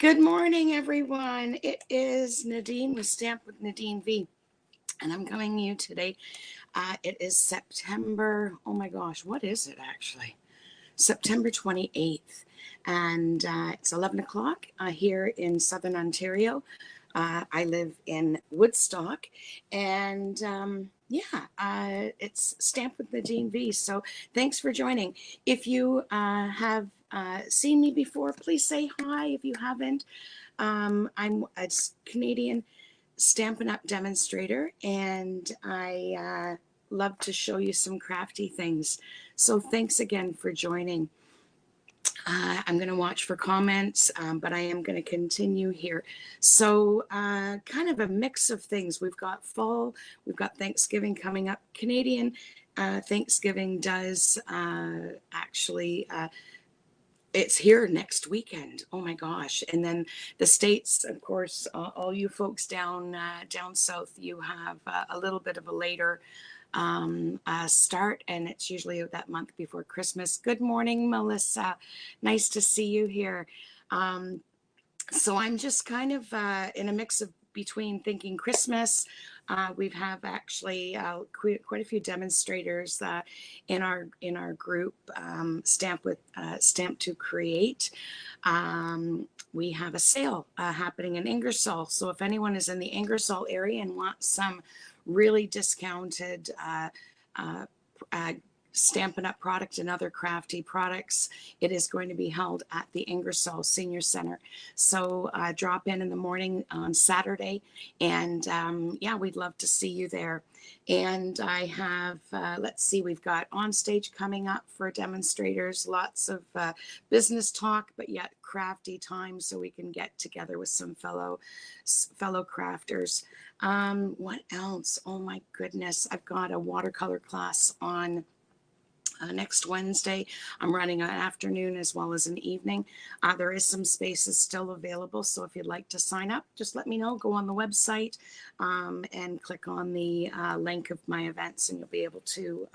Good morning, everyone. It is Nadine with Stamp with Nadine V, and I'm coming to you today. It is September, oh my gosh, what is it actually? September 28th, and it's 11 o'clock here in Southern Ontario. I live in Woodstock, and it's Stamp with Nadine V. So thanks for joining. If you have seen me before, please say hi if you haven't. I'm a Canadian Stampin' Up! Demonstrator, and I love to show you some crafty things. So thanks again for joining. I'm going to watch for comments, but I am going to continue here. So kind of a mix of things. We've got fall, we've got Thanksgiving coming up. Canadian Thanksgiving does actually it's here next weekend. Oh my gosh. And then the States, of course, all you folks down south, you have a little bit of a later start, and it's usually that month before Christmas. Good morning, Melissa. Nice to see you here. So I'm just kind of in a mix of between thinking Christmas. We have actually quite a few demonstrators in our group, Stamp to Create. We have a sale happening in Ingersoll. So if anyone is in the Ingersoll area and wants some really discounted Stampin' Up! Product and other crafty products, it is going to be held at the Ingersoll Senior Center. So drop in the morning on Saturday, and we'd love to see you there. And I have, let's see, we've got on stage coming up for demonstrators, lots of business talk, but yet crafty time, so we can get together with some fellow crafters. What else? Oh my goodness, I've got a watercolor class on next Wednesday. I'm running an afternoon as well as an evening. There is some spaces still available, so if you'd like to sign up, just let me know. Go on the website and click on the link of my events, and you'll be able to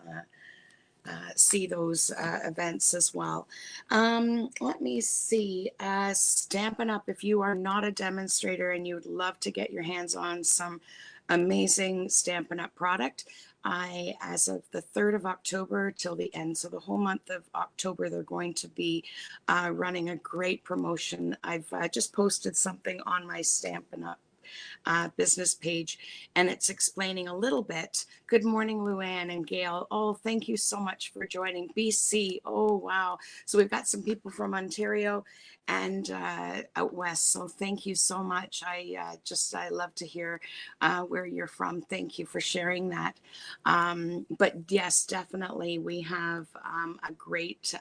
see those events as well. Let me see. Stampin' Up! If you are not a demonstrator and you would love to get your hands on some amazing Stampin' Up! Product, as of the 3rd of October till the end, so the whole month of October, they're going to be running a great promotion. I've just posted something on my Stampin' Up! Business page, and it's explaining a little bit. Good morning, Luann and Gail. Oh, thank you so much for joining. BC. Oh, wow. So we've got some people from Ontario and out west. So thank you so much. I love to hear where you're from. Thank you for sharing that. But yes, definitely, we have a great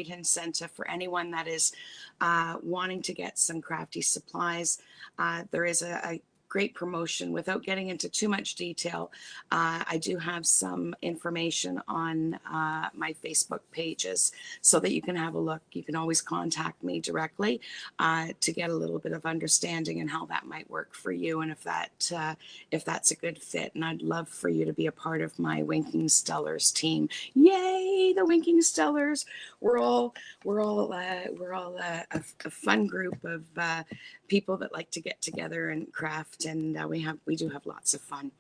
incentive for anyone that is wanting to get some crafty supplies. There is a great promotion. Without getting into too much detail, I do have some information on my Facebook pages so that you can have a look. You can always contact me directly to get a little bit of understanding and how that might work for you, and if that's a good fit. And I'd love for you to be a part of my Winking Stellars team. Yay, the Winking Stellars! We're all a fun group of people that like to get together and craft, and we do have lots of fun.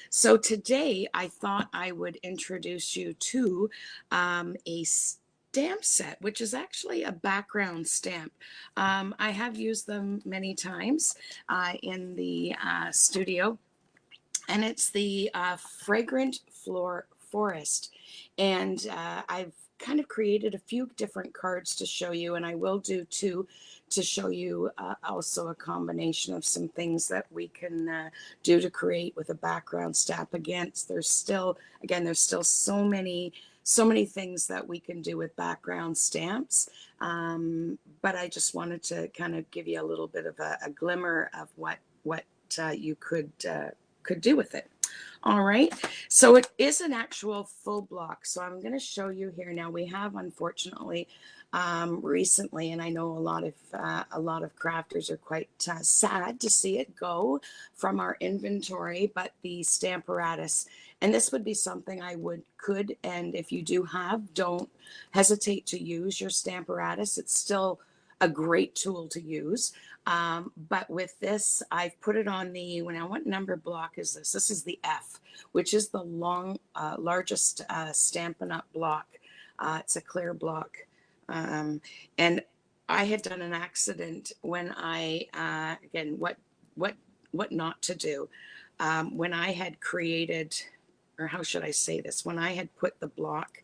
So today I thought I would introduce you to a stamp set, which is actually a background stamp. I have used them many times in the studio, and it's the Fragrant Forest. And I've kind of created a few different cards to show you, and I will do two to show you also a combination of some things that we can do to create with a background stamp. There's still so many things that we can do with background stamps, but I just wanted to kind of give you a little bit of a glimmer of what you could do with it. All right, so it is an actual full block. So I'm going to show you here now. We have, unfortunately, recently, and I know a lot of crafters are quite sad to see it go from our inventory, but the Stamparatus, and this would be something I could, and if you do have, don't hesitate to use your Stamparatus. It's still a great tool to use. But with this, I've put it on the, what number block is this? This is the F, which is the largest Stampin' Up! Block. It's a clear block. And I had done an accident when again, what not to do. When I had created, or how should I say this? When I had put the block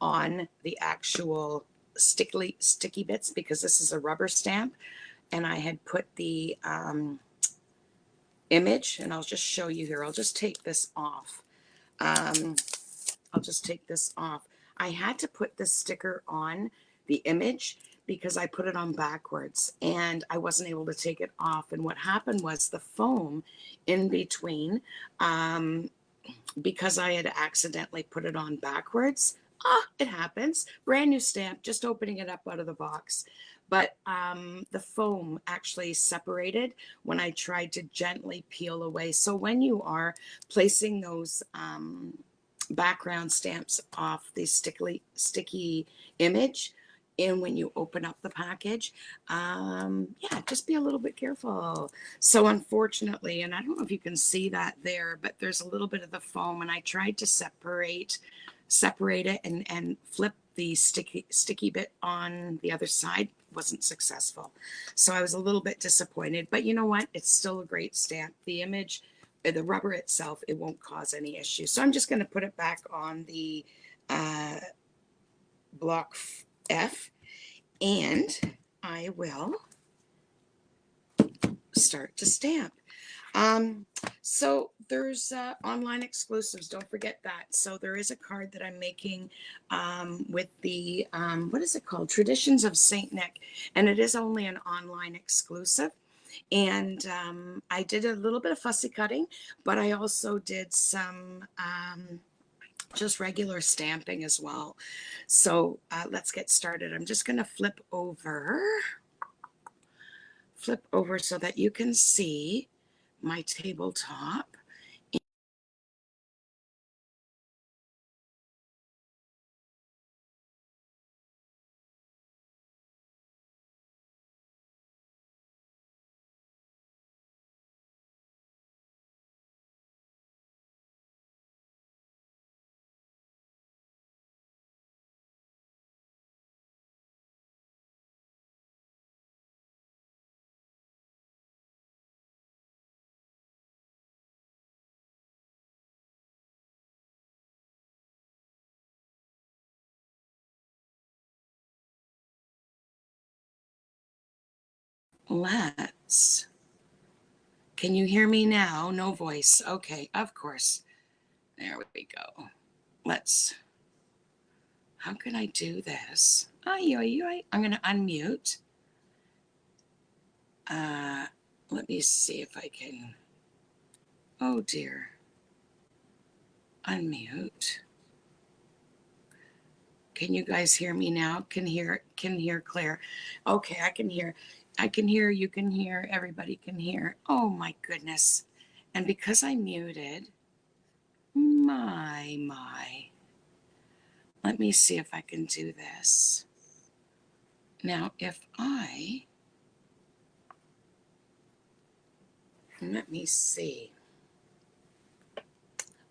on the actual sticky bits, because this is a rubber stamp, and I had put the image, and I'll just show you here. I'll just take this off. I'll just take this off. I had to put this sticker on the image because I put it on backwards and I wasn't able to take it off. And what happened was the foam in between, because I had accidentally put it on backwards. It happens. Brand new stamp, just opening it up out of the box. But the foam actually separated when I tried to gently peel away. So when you are placing those background stamps off the sticky image, and when you open up the package, yeah, just be a little bit careful. So unfortunately, and I don't know if you can see that there, but there's a little bit of the foam, and I tried to separate it and flip the sticky bit on the other side. Wasn't successful. So I was a little bit disappointed, but you know what? It's still a great stamp. The image, the rubber itself, it won't cause any issues. So I'm just going to put it back on the block F, and I will start to stamp. So there's online exclusives. Don't forget that. So there is a card that I'm making with the, what is it called? Traditions of St. Nick. And it is only an online exclusive. And I did a little bit of fussy cutting, but I also did some just regular stamping as well. So let's get started. I'm just going to flip over so that you can see my tabletop. Can you hear me now? No voice. Okay, of course. There we go. How can I do this? I'm going to unmute. Let me see if I can. Oh dear. Unmute. Can you guys hear me now? Can hear Claire. Okay, I can hear. You can hear, everybody can hear. Oh my goodness. And because I muted, my. Let me see if I can do this. Now, let me see.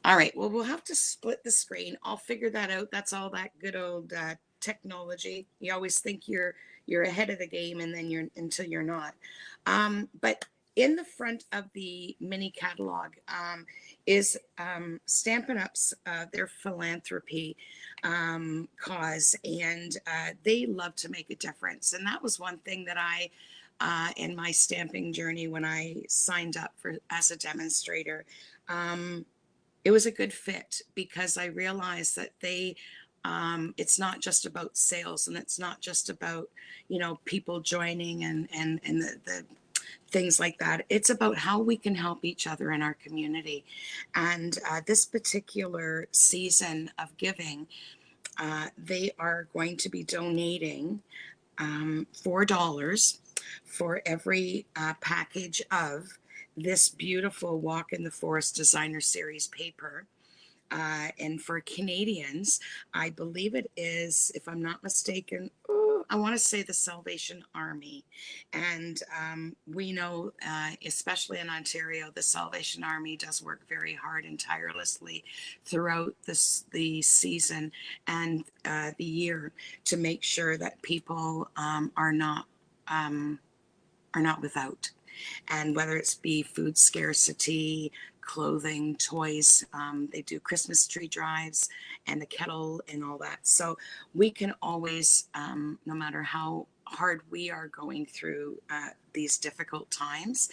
All right, well, we'll have to split the screen. I'll figure that out. That's all that good old technology. You always think you're ahead of the game, and then until you're not. But in the front of the mini catalog is Stampin' Up's their philanthropy cause, and they love to make a difference. And that was one thing that I, in my stamping journey, when I signed up as a demonstrator, it was a good fit, because I realized that it's not just about sales, and it's not just about, people joining and the things like that. It's about how we can help each other in our community. And this particular season of giving, they are going to be donating $4 for every package of this beautiful Walk in the Forest Designer Series paper. And for Canadians, I believe it is, if I'm not mistaken, I want to say the Salvation Army. And we know, especially in Ontario, the Salvation Army does work very hard and tirelessly throughout the season and the year to make sure that people um, are not without. And whether it's be food scarcity, clothing, toys, they do Christmas tree drives and the kettle and all that. So we can always, no matter how hard we are going through these difficult times,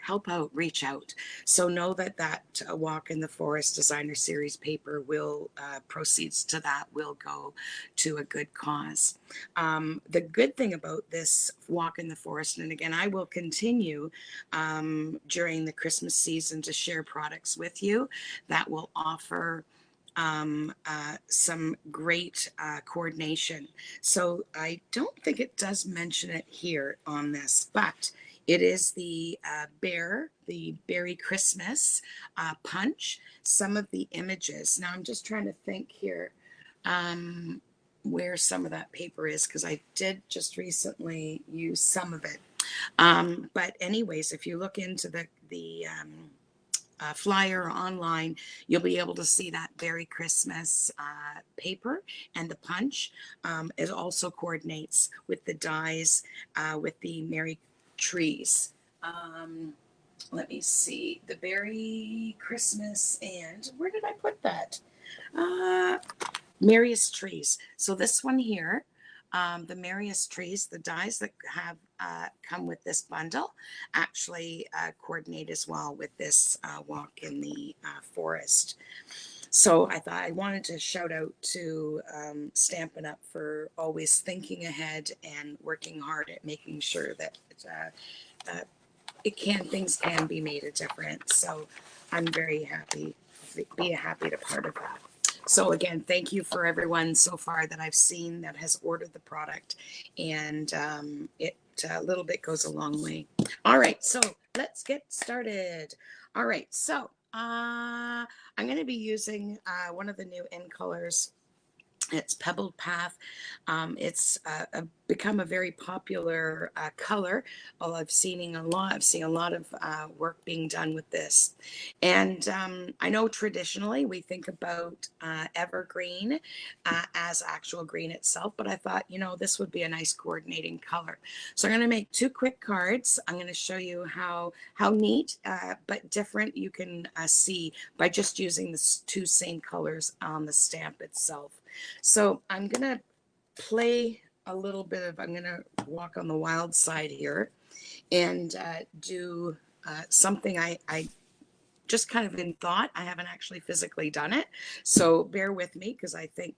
help out, reach out. So know that Walk in the Forest Designer Series paper will, proceeds to that will go to a good cause. The good thing about this Walk in the Forest, and again, I will continue during the Christmas season to share products with you that will offer some great coordination. So I don't think it does mention it here on this, but it is the Berry Christmas punch. Some of the images. Now I'm just trying to think here where some of that paper is, because I did just recently use some of it. But anyways, if you look into the flyer online, you'll be able to see that Berry Christmas paper and the punch. It also coordinates with the dies with the Merry trees. Let me see, the Berry Christmas, and where did I put that? Merriest trees. So this one here, the Merriest trees, the dies that have come with this bundle actually coordinate as well with this walk in the forest. So I thought I wanted to shout out to Stampin' Up! For always thinking ahead and working hard at making sure that things can be made a difference. So I'm very happy, be a happy to part of that. So again, thank you for everyone so far that I've seen that has ordered the product, and it a little bit goes a long way. All right, so let's get started. All right, so I'm going to be using one of the new in colors. It's Pebbled Path. It's become a very popular color. Well, I've seen a lot of work being done with this. And I know traditionally we think about evergreen as actual green itself, but I thought, this would be a nice coordinating color. So I'm going to make 2 quick cards. I'm going to show you how neat but different you can see by just using the 2 same colors on the stamp itself. So I'm going to play a little bit of, I'm going to walk on the wild side here and do something I just kind of in thought. I haven't actually physically done it. So bear with me because I think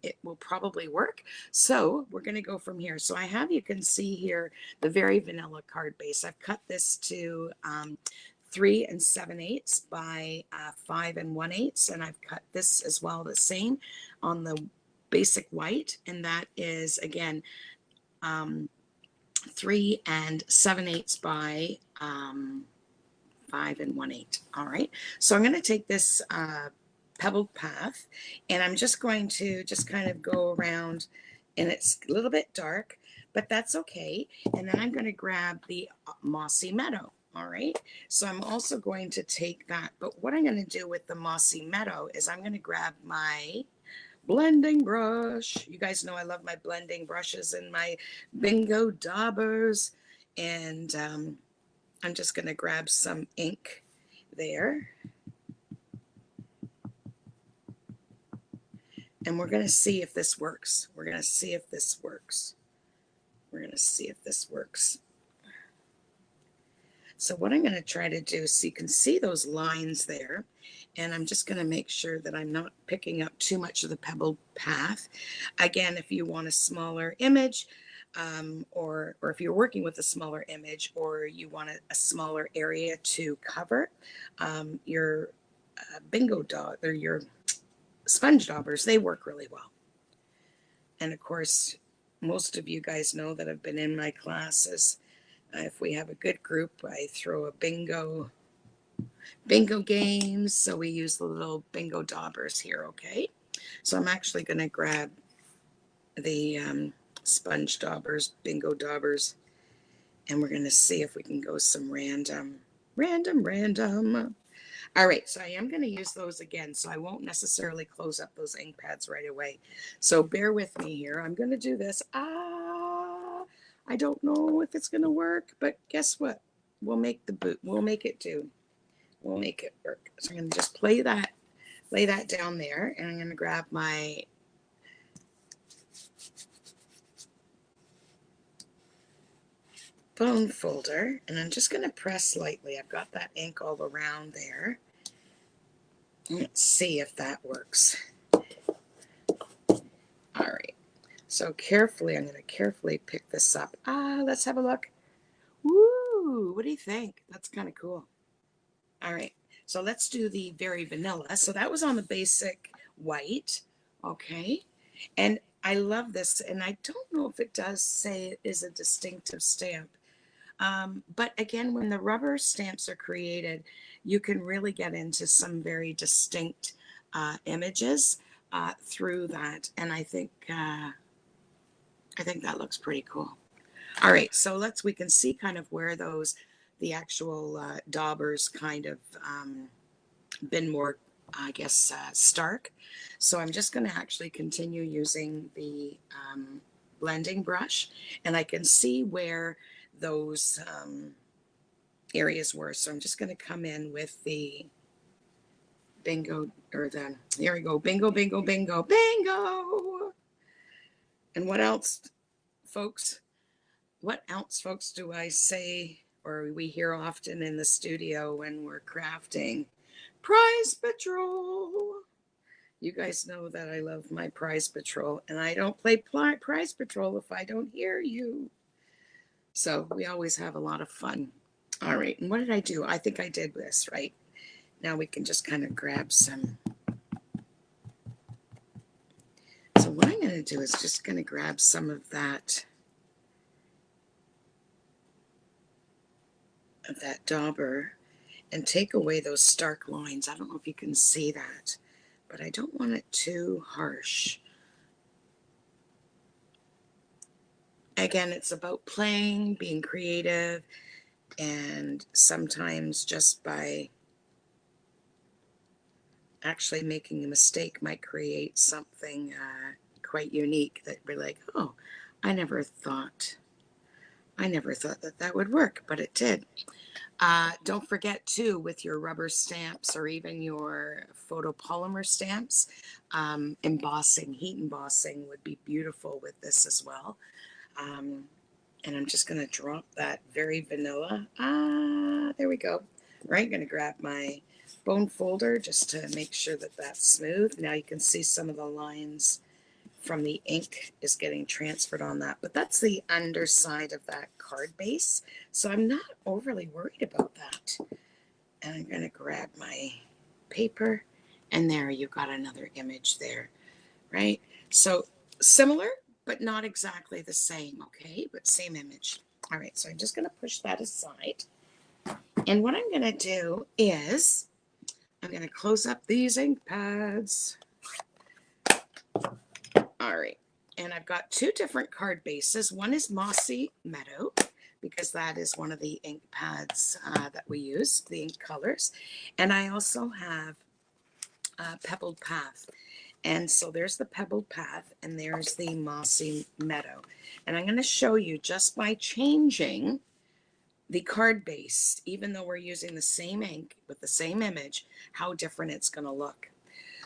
it will probably work. So we're going to go from here. So I have, you can see here, the very vanilla card base. I've cut this to 3 7/8 by 5 1/8, and I've cut this as well the same on the basic white, and that is again 3 7/8 by 5 1/8. All right, so I'm going to take this Pebbled Path, and I'm just going to kind of go around, and it's a little bit dark, but that's okay. And then I'm going to grab the Mossy Meadow. All right, so I'm also going to take that, but what I'm going to do with the Mossy Meadow is I'm going to grab my blending brush. You guys know I love my blending brushes and my Bingo Daubers, and I'm just going to grab some ink there, and we're going to see if this works. We're going to see if this works. We're going to see if this works. So what I'm going to try to do, so you can see those lines there, and I'm just going to make sure that I'm not picking up too much of the Pebbled Path. Again, if you want a smaller image, or if you're working with a smaller image, or you want a smaller area to cover, your Bingo Daub or your sponge daubers, they work really well. And of course, most of you guys know that have been in my classes. If we have a good group, I throw a bingo games. So we use the little Bingo Daubers here, okay? So I'm actually going to grab the sponge daubers, bingo daubers. And we're going to see if we can go some random. All right, so I am going to use those again, so I won't necessarily close up those ink pads right away. So bear with me here. I'm going to do this. I don't know if it's going to work, but guess what? We'll make the boot. We'll make it do. We'll make it work. So I'm going to just lay that down there, and I'm going to grab my bone folder, and I'm just going to press lightly. I've got that ink all around there. Let's see if that works. All right. So carefully, I'm going to carefully pick this up. Let's have a look. Woo! What do you think? That's kind of cool. All right. So let's do the very vanilla. So that was on the basic white. Okay. And I love this. And I don't know if it does say it is a distinctive stamp. But again, when the rubber stamps are created, you can really get into some very distinct images through that. And I think that looks pretty cool. All right, so we can see kind of where the actual daubers kind of been more, I guess, stark. So I'm just going to actually continue using the blending brush, and I can see where those areas were. So I'm just going to come in with the bingo, or there we go, bingo, bingo, bingo, bingo. And what else, folks? What else, folks, do I say, or we hear often in the studio when we're crafting? Prize Patrol. You guys know that I love my Prize Patrol, and I don't play Prize Patrol if I don't hear you. So we always have a lot of fun. All right, and what did I do? I think I did this, right? Now we can just kind of grab some. So what I'm going to do is just going to grab some of that dauber and take away those stark lines. I don't know if you can see that, but I don't want it too harsh. Again, it's about playing, being creative, and sometimes just by actually making a mistake might create something quite unique that we're like, oh, I never thought that would work, but it did. Don't forget too, with your rubber stamps or even your photopolymer stamps, embossing, heat embossing would be beautiful with this as well. And I'm just going to drop that very vanilla. There we go. Right, I'm going to grab my bone folder just to make sure that that's smooth. Now you can see some of the lines from the ink is getting transferred on that, but that's the underside of that card base, so I'm not overly worried about that. And I'm going to grab my paper, and there you've got another image there, right? So similar but not exactly the same, okay, but same image. All right, so I'm just going to push that aside, and what I'm going to do is I'm going to close up these ink pads. All right, and I've got two different card bases. One is Mossy Meadow, because that is one of the ink pads that we use, the ink colors. And I also have Pebbled Path. And so there's the Pebbled Path, and there's the Mossy Meadow. And I'm going to show you, just by changing the card base, even though we're using the same ink with the same image, how different it's going to look.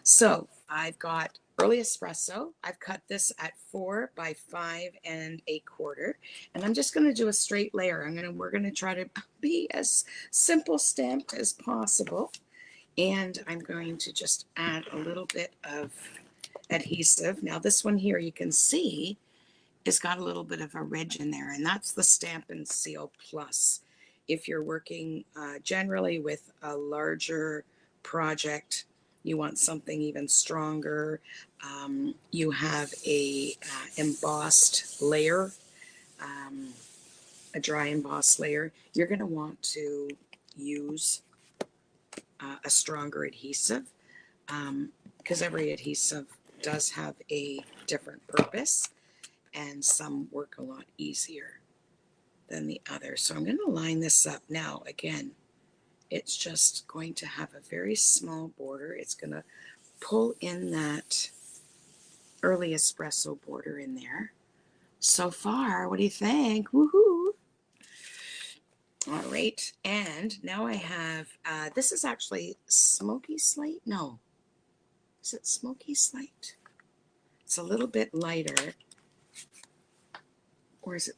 So I've got Early Espresso. I've cut this at 4 by 5 1/4, and I'm just going to do a straight layer. We're going to try to be as simple stamped as possible, and I'm going to just add a little bit of adhesive. Now this one here, you can see, it's got a little bit of a ridge in there, and that's the Stampin' Seal Plus. If you're working generally with a larger project, you want something even stronger, you have a embossed layer, a dry embossed layer, you're going to want to use a stronger adhesive, because every adhesive does have a different purpose. and some work a lot easier than the other. So I'm going to line this up now. Again, it's just going to have a very small border. It's going to pull in that early espresso border in there. So far, what do you think? Woohoo! All right, and now I have, this is actually smoky slate. No, is it smoky slate? It's a little bit lighter. Or is it,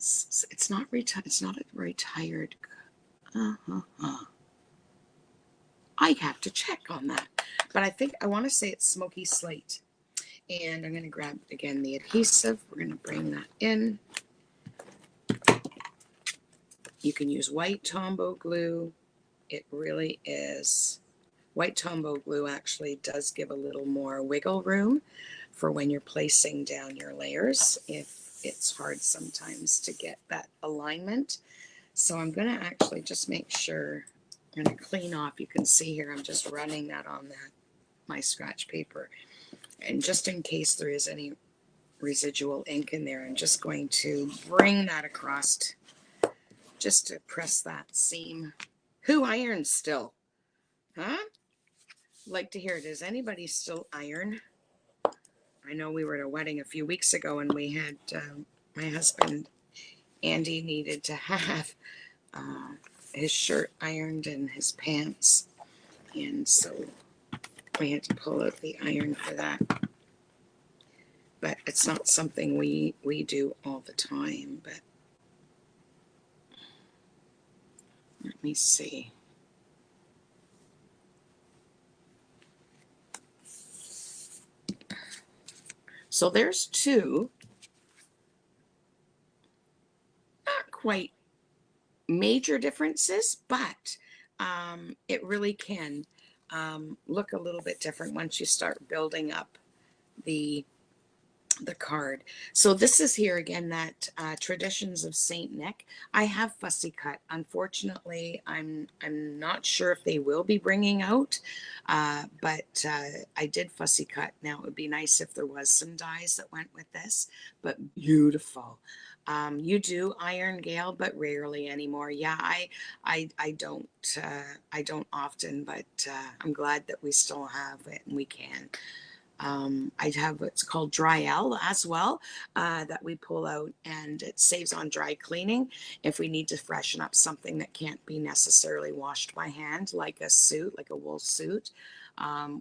it's not a retired. I have to check on that. But I think I want to say it's smoky slate. And I'm going to grab, again, the adhesive. We're going to bring that in. You can use white Tombow glue. It really is. White Tombow glue actually does give a little more wiggle room for when you're placing down your layers, if it's hard sometimes to get that alignment. So I'm going to actually just make sure, I'm going to clean off. You can see here, I'm just running that on my scratch paper. And just in case there is any residual ink in there, I'm just going to bring that across just to press that seam. Who irons still? Huh? Like to hear, does anybody still iron? I know we were at a wedding a few weeks ago and we had, my husband, Andy, needed to have his shirt ironed and his pants. And so we had to pull out the iron for that. But it's not something we do all the time. But let me see. So there's two, not quite major differences, but it really can look a little bit different once you start building up the card. So this is here again, that Traditions of Saint Nick. I have fussy cut. Unfortunately, I'm not sure if they will be bringing out, but I did fussy cut. Now it would be nice if there was some dies that went with this, but beautiful. You do iron, Gail, but rarely anymore. Yeah, I don't often, but I'm glad that we still have it and we can. I have what's called dry L as well, that we pull out, and it saves on dry cleaning if we need to freshen up something that can't be necessarily washed by hand, like a suit, like a wool suit.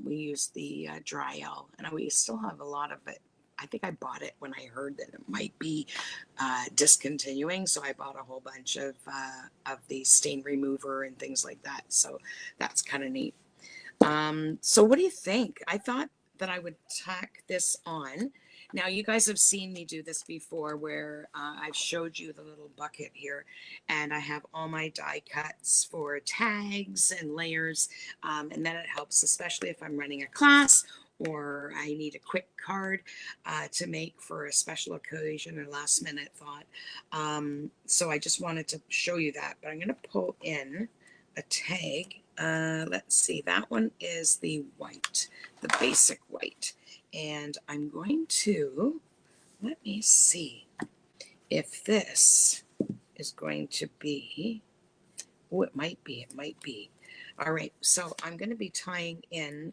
We use the dry L, and we still have a lot of it. I think I bought it when I heard that it might be discontinuing, so I bought a whole bunch of the stain remover and things like that. So that's kind of neat. So what do you think? I thought that I would tack this on. Now you guys have seen me do this before, where I've showed you the little bucket here, and I have all my die cuts for tags and layers, and then it helps, especially if I'm running a class or I need a quick card to make for a special occasion or last minute thought. So I just wanted to show you that, but I'm going to pull in a tag. Let's see, that one is the white, the basic white. And I'm going to, let me see if this is going to be, oh, it might be. All right, so I'm going to be tying in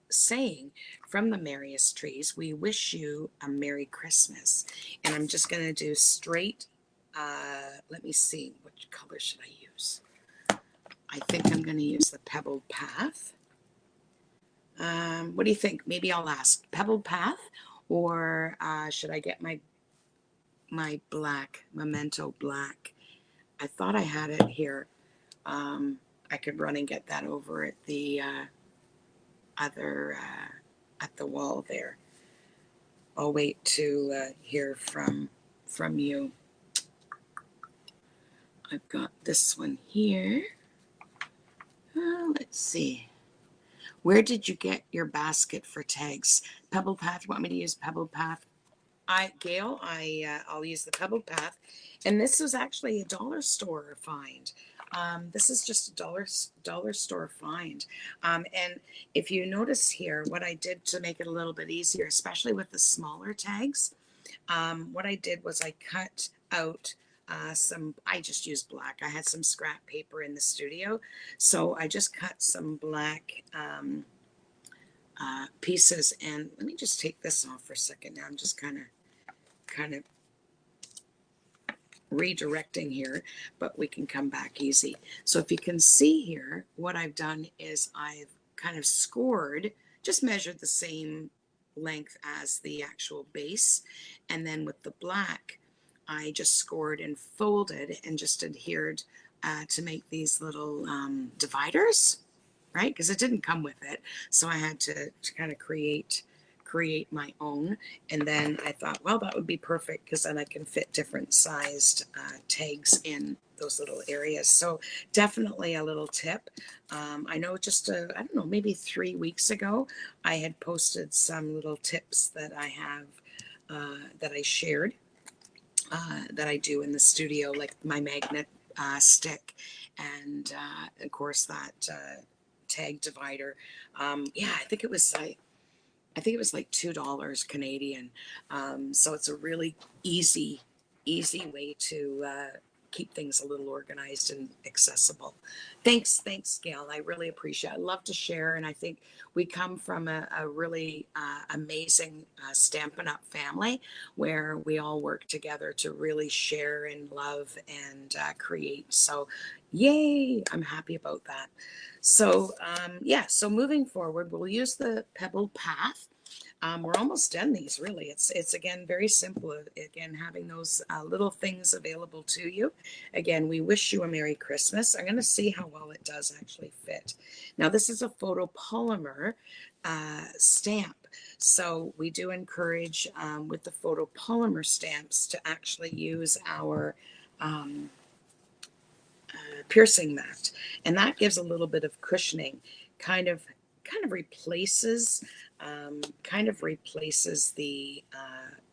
saying, from the merriest trees, we wish you a Merry Christmas. And I'm just going to do straight, let me see, which color should I use? I think I'm going to use the Pebbled Path. What do you think? Maybe I'll ask Pebbled Path, or should I get my black, Memento Black? I thought I had it here. I could run and get that over at the other, at the wall there. I'll wait to hear from you. I've got this one here. Let's see. Where did you get your basket for tags? Pebble Path. Want me to use Pebble Path? Gail, I'll use the Pebble Path. And this was actually a dollar store find. This is just a dollar store find. And if you notice here, what I did to make it a little bit easier, especially with the smaller tags, what I did was I cut out I just used black. I had some scrap paper in the studio. So I just cut some black pieces. And let me just take this off for a second now. I'm just kind of redirecting here, but we can come back easy. So if you can see here, what I've done is I've kind of scored, just measured the same length as the actual base. And then with the black, I just scored and folded and just adhered to make these little dividers, right? Because it didn't come with it. So I had to kind of create my own. And then I thought, well, that would be perfect because then I can fit different sized tags in those little areas. So definitely a little tip. I know just, I don't know, maybe 3 weeks ago, I had posted some little tips that I have, that I shared, that I do in the studio, like my magnet stick, and of course that tag divider. Yeah, I think it was like $2 Canadian. So it's a really easy way to keep things a little organized and accessible. Thanks, Gail. I really appreciate it. I love to share, and I think we come from a really amazing Stampin' Up! Family where we all work together to really share and love and create. So yay, I'm happy about that. So yeah, so moving forward, we'll use the Pebble Path. We're almost done these, really. It's again very simple. Again, having those little things available to you. Again, we wish you a Merry Christmas. I'm going to see how well it does actually fit. Now, this is a photopolymer stamp. So we do encourage with the photopolymer stamps to actually use our piercing mat, and that gives a little bit of cushioning, kind of replaces the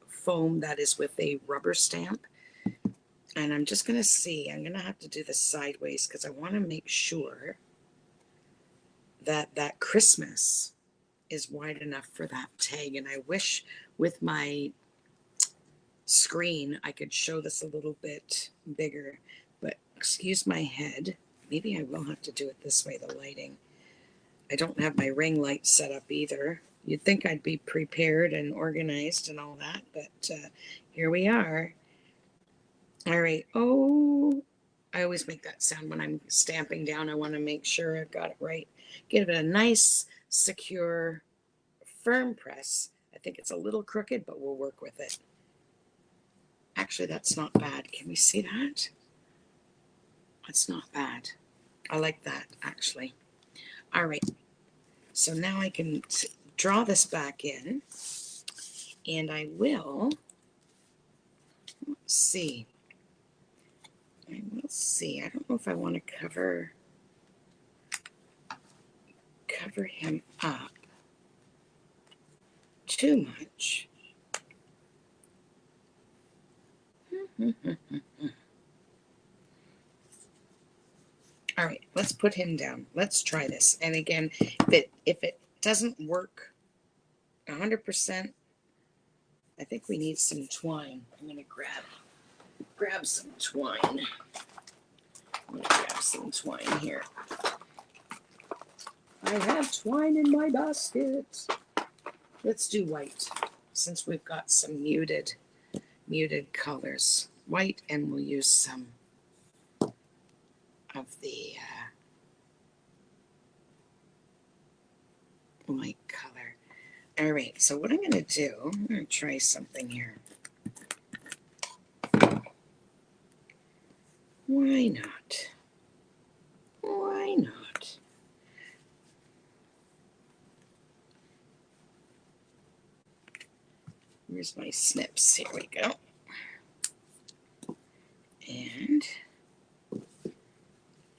foam that is with a rubber stamp. And I'm just going to see, I'm going to have to do this sideways because I want to make sure that that Christmas is wide enough for that tag. And I wish with my screen I could show this a little bit bigger, but excuse my head. Maybe I will have to do it this way, the lighting. I don't have my ring light set up either. You'd think I'd be prepared and organized and all that, but here we are. All right. Oh, I always make that sound when I'm stamping down. I want to make sure I've got it right. Give it a nice, secure, firm press. I think it's a little crooked, but we'll work with it. Actually, that's not bad. Can we see that? That's not bad. I like that, actually. All right. So now I can draw this back in, and I will, let's see. I don't know if I want to cover him up too much. All right, let's put him down. Let's try this. And again, if it doesn't work 100%, I think we need some twine. I'm going to grab some twine. I'm going to grab some twine here. I have twine in my basket. Let's do white, since we've got some muted colors. White, and we'll use some of the light color. All right, so what I'm going to do, I'm going to try something here. Why not? Why not? Here's my snips. Here we go. And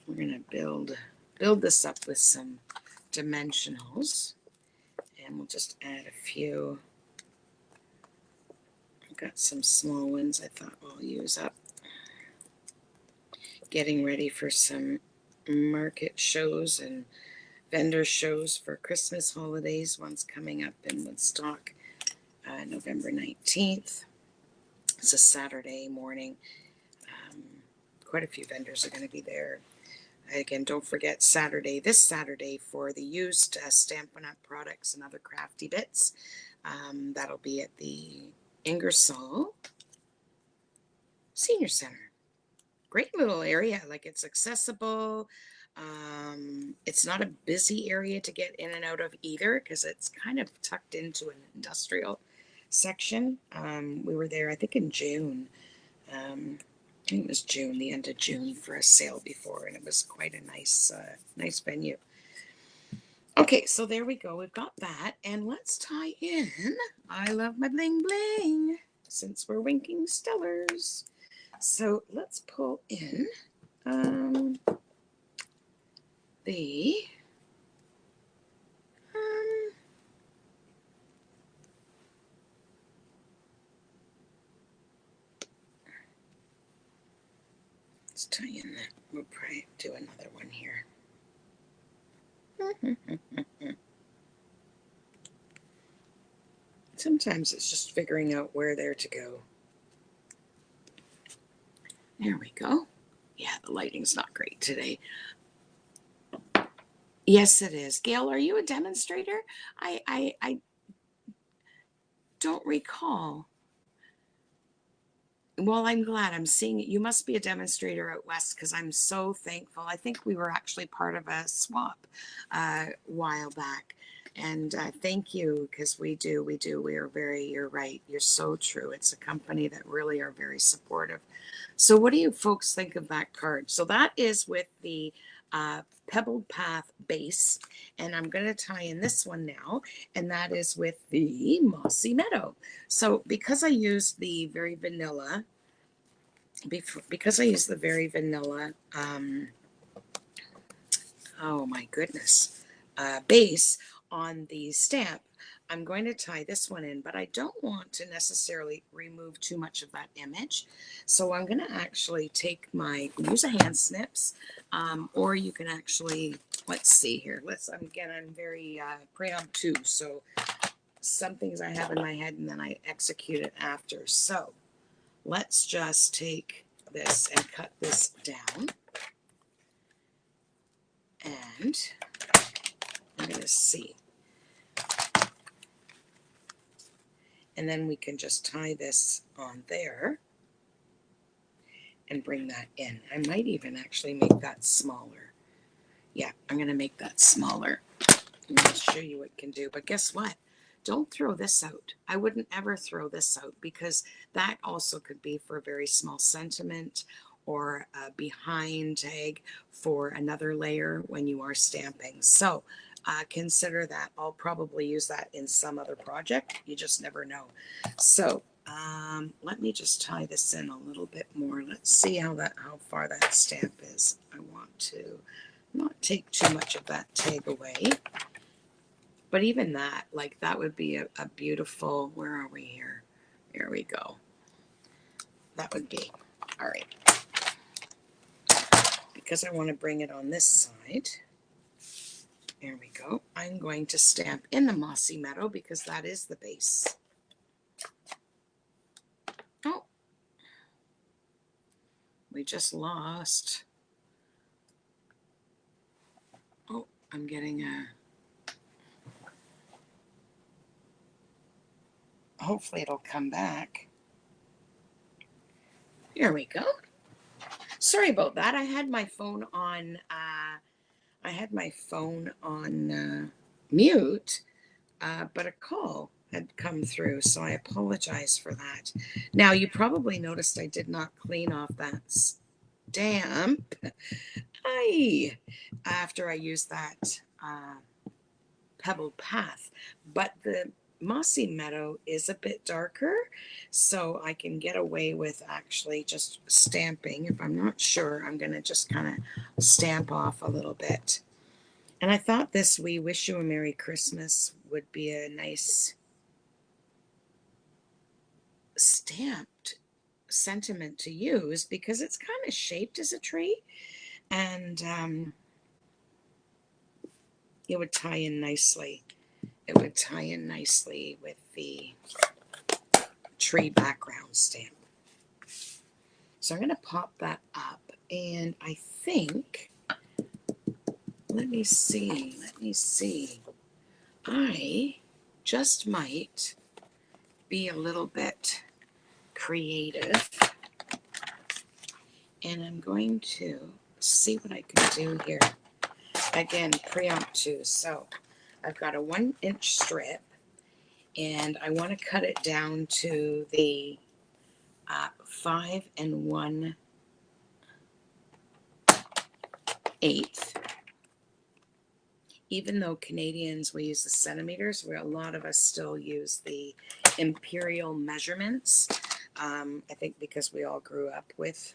we're going to build this up with some dimensionals. And we'll just add a few. I've got some small ones I thought we'll use up. Getting ready for some market shows and vendor shows for Christmas holidays. One's coming up in Woodstock, November 19th. It's a Saturday morning. Quite a few vendors are going to be there. Again, don't forget this Saturday for the used Stampin' Up! Products and other crafty bits. That'll be at the Ingersoll Senior Center. Great little area. Like, it's accessible. It's not a busy area to get in and out of either because it's kind of tucked into an industrial section. We were there, I think, in June. I think it was June, the end of June, for a sale before, and it was quite a nice venue. Okay, so there we go. We've got that, and let's tie in. I love my bling bling, since we're winking stellars. So let's pull in the let's tie in that. We'll probably do another one here. Sometimes it's just figuring out where they're to go. There we go. Yeah, the lighting's not great today. Yes, it is. Gail, are you a demonstrator? I don't recall. Well, I'm glad I'm seeing it. You must be a demonstrator out west because I'm so thankful. I think we were actually part of a swap a while back. And thank you, because we do. We are very, you're right. You're so true. It's a company that really are very supportive. So what do you folks think of that card? So that is with the Pebbled Path base. And I'm going to tie in this one now. And that is with the Mossy Meadow. So because I used the very vanilla, oh my goodness, base on the stamp, I'm going to tie this one in, but I don't want to necessarily remove too much of that image. So I'm going to actually take use a hand snips, or you can actually, let's see here. I'm very preemptive. So some things I have in my head and then I execute it after. So let's just take this and cut this down. And I'm going to see. And then we can just tie this on there and bring that in. I might even actually make that smaller. Yeah, I'm going to make that smaller. I'm going to show you what it can do. But guess what? Don't throw this out. I wouldn't ever throw this out because that also could be for a very small sentiment or a behind tag for another layer when you are stamping. So consider that. I'll probably use that in some other project. You just never know. So let me just tie this in a little bit more. Let's see how far that stamp is. I want to not take too much of that tag away. But even that, like, that would be a beautiful, where are we here? Here we go. That would be, all right. Because I want to bring it on this side. There we go. I'm going to stamp in the Mossy Meadow because that is the base. Oh, we just lost. Oh, I'm getting a, hopefully it'll come back. Here we go. Sorry about that. I had my phone on mute, but a call had come through, so I apologize for that. Now, you probably noticed I did not clean off that stamp after I used that Pebbled Path, but the Mossy Meadow is a bit darker, so I can get away with actually just stamping. If I'm not sure, I'm going to just kind of stamp off a little bit. And I thought this We Wish You a Merry Christmas would be a nice stamped sentiment to use because it's kind of shaped as a tree, and it would tie in nicely. It would tie in nicely with the tree background stamp. So I'm going to pop that up, and I think, let me see, I just might be a little bit creative, and I'm going to see what I can do here. Again, pre-obtuse. So I've got a 1-inch strip, and I want to cut it down to the 5 1/8. Even though Canadians, we use the centimeters, where a lot of us still use the imperial measurements. I think because we all grew up with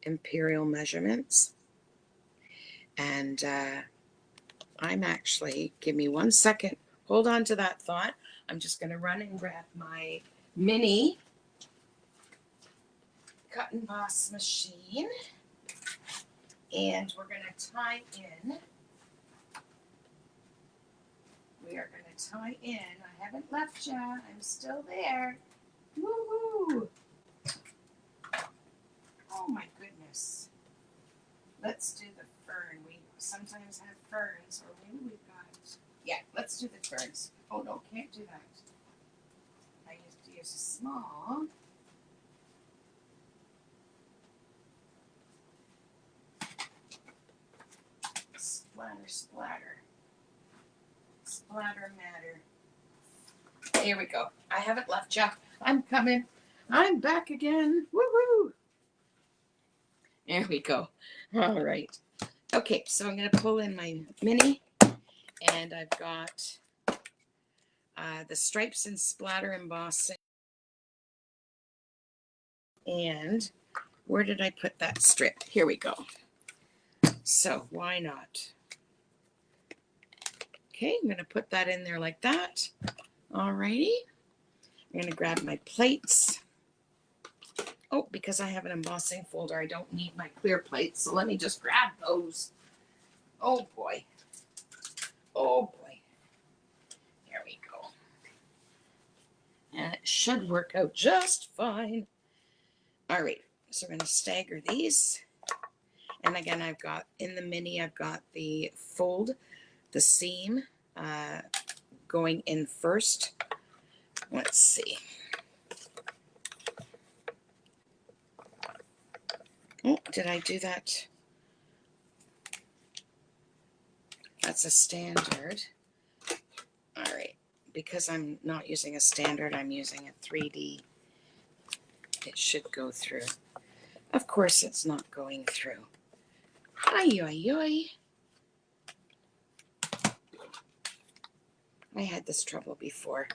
imperial measurements. And I'm actually, give me 1 second, hold on to that thought. I'm just going to run and grab my mini cut and boss machine, and we're going to tie in. We are going to tie in. I haven't left you. I'm still there. Woo-hoo! Oh my goodness. Let's do the fern. We sometimes have ferns, or maybe we've got, yeah, let's do the ferns. Oh no, can't do that. I used to use a small. Splatter, splatter. Splatter matter. Here we go. I haven't left you. I'm coming. I'm back again. Woo-hoo! There we go. All right. Okay, so I'm going to pull in my mini, and I've got the stripes and splatter embossing. And where did I put that strip? Here we go. So why not? Okay, I'm going to put that in there like that. All righty. I'm going to grab my plates. Oh, because I have an embossing folder, I don't need my clear plates. So let me just grab those. Oh boy. Oh boy. There we go. And it should work out just fine. All right. So we're going to stagger these. And again, I've got in the mini, I've got the fold, the seam going in first. Let's see. Oh, did I do that? That's a standard. All right. Because I'm not using a standard, I'm using a 3D. It should go through. Of course, it's not going through. Ay, ay, ay. I had this trouble before.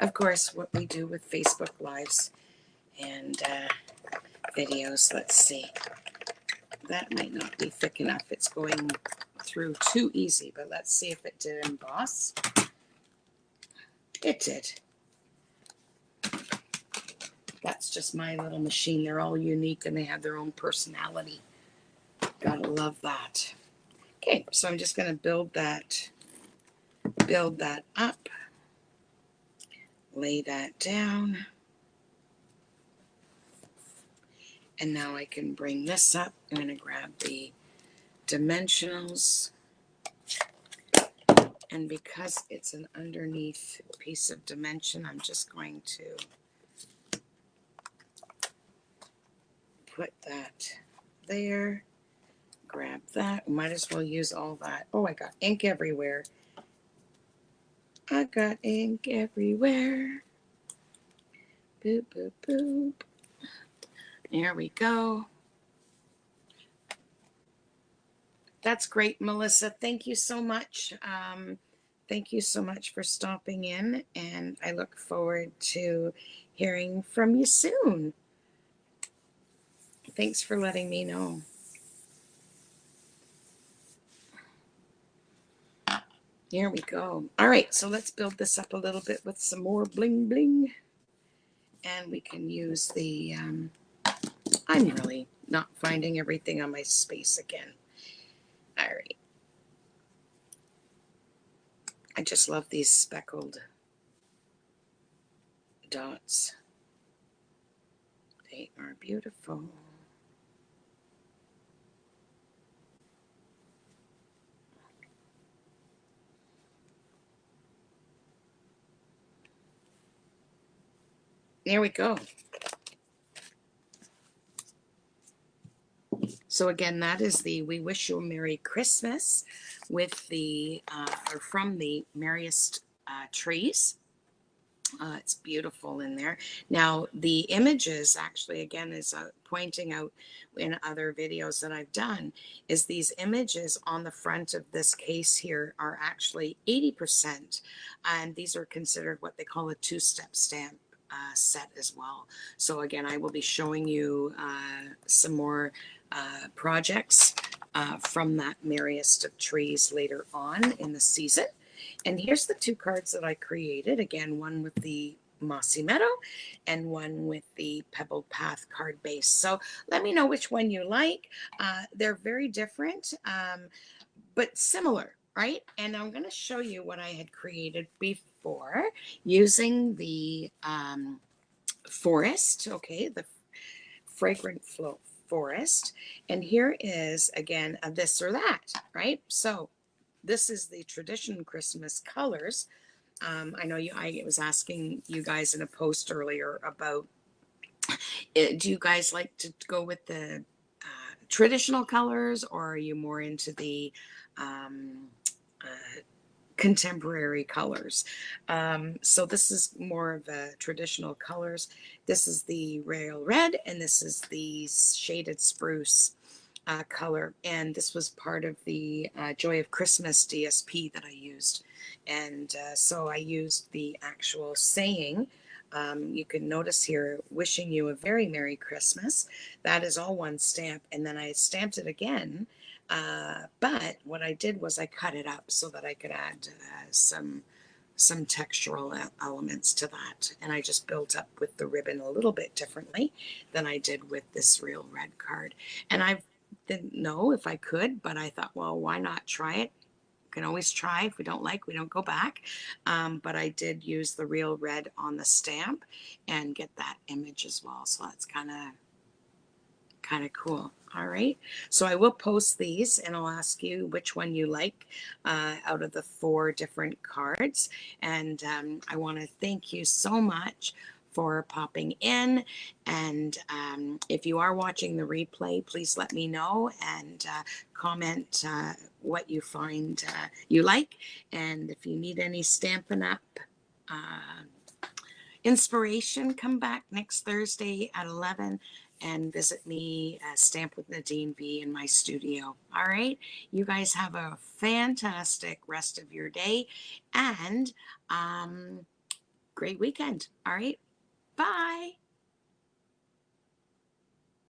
Of course, what we do with Facebook Lives and videos. Let's see. That might not be thick enough. It's going through too easy, but let's see if it did emboss. It did. That's just my little machine. They're all unique and they have their own personality. Gotta love that. Okay, so I'm just going to build that up, lay that down, and now I can bring this up. I'm going to grab the dimensionals, and because it's an underneath piece of dimension, I'm just going to put that there, grab that. Might as well use all that. Oh, I got ink everywhere. I got ink everywhere. Boop, boop, boop. There we go. That's great, Melissa. Thank you so much. Thank you so much for stopping in, and I look forward to hearing from you soon. Thanks for letting me know. Here we go. All right, so let's build this up a little bit with some more bling bling. And we can use the, I'm really not finding everything on my space again. All right. I just love these speckled dots. They are beautiful. There we go. So again, that is the We Wish You a Merry Christmas with the, or from the Merriest Trees. It's beautiful in there. Now, the images actually, again, is pointing out in other videos that I've done, is these images on the front of this case here are actually 80%. And these are considered what they call a two-step stamp set as well. So again, I will be showing you some more projects from that Merriest of Trees later on in the season. And here's the two cards that I created. Again, one with the Mossy Meadow and one with the Pebbled Path card base. So let me know which one you like. They're very different, but similar, right? And I'm going to show you what I had created before using the forest, okay, the fragrant flow forest. And here is, again, a this or that, right? So this is the tradition Christmas colors. I know I was asking you guys in a post earlier about, do you guys like to go with the traditional colors, or are you more into the contemporary colors? So this is more of a traditional colors. This is the Rail Red, and this is the Shaded Spruce color, and this was part of the Joy of Christmas DSP that I used. And so I used the actual saying. You can notice here, wishing you a very Merry Christmas. That is all one stamp, and then I stamped it again. But what I did was I cut it up so that I could add some textural elements to that. And I just built up with the ribbon a little bit differently than I did with this Real Red card. And I didn't know if I could, but I thought, well, why not try it? Can always try. If we don't like, we don't go back. But I did use the Real Red on the stamp and get that image as well. So that's kind of cool. All right, so I will post these and I'll ask you which one you like out of the 4 different cards. And I want to thank you so much for popping in. And if you are watching the replay, please let me know and comment what you find you like. And if you need any Stampin' Up! Inspiration, come back next Thursday at 11 and visit me at Stamp with Nadine B in my studio. All right, you guys have a fantastic rest of your day and great weekend. All right, bye.